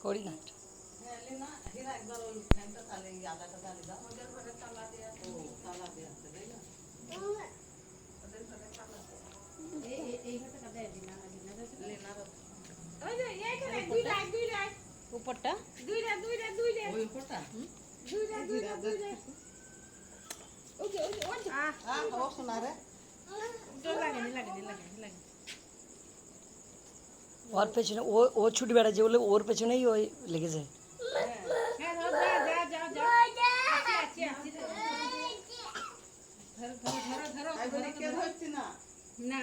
করি না। উপরটা ওর পেছনে ও ছুটি বেড়াচ্ছে বলে ওর পেছনেই ওই লেগেছে। না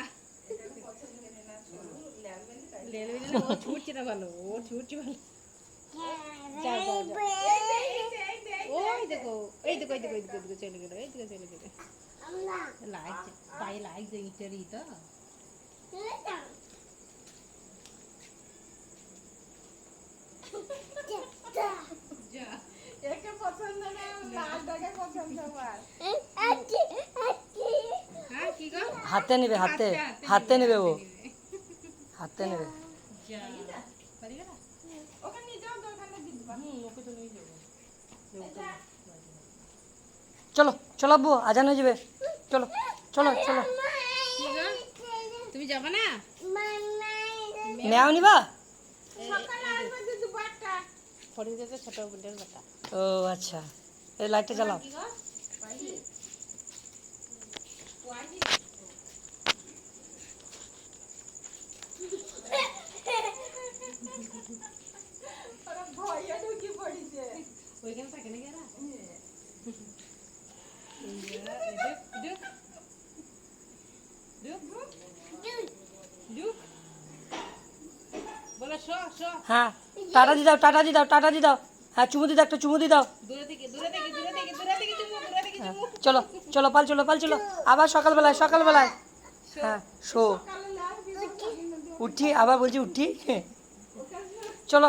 ও ছুটছে না ভালো, ও ছুটছে ভালো। যাও যাও যাও, ওই দেখো এই দেখো এই দেখো এই দেখো চলে গেল, এই দেখো চলে গেল। লাগছে পায়ে লাগছে ইটেরই তো। হাতে নেবে, হাতে হাতে নেবে, ও হাতে নেবে। চলো চলো আব্বু, আজান হয়ে যাবে। চলো চলো চলো। তুমি যাবে না? নেও নিবা? ছোট বোনের বাটা। ও আচ্ছা, এই লাইটটা জ্বালাও। ওইখানে থাকে না গেরা বলো শো শো। হ্যাঁ, টাটা দি দাও, টাটা দি দাও, টাটা দি দাও। হ্যাঁ, চুমু দি দাও, একটা চুমু দি দাও। দূরে থেকে দূরে থেকে দূরে থেকে দূরে থেকে চুমু, দূরে থেকে চুমু। চলো চলো, পাল চলো, পাল চলো। আবার সকালবেলায়, সকালবেলায়। হ্যাঁ শো, উঠি আবার বলছি উঠি।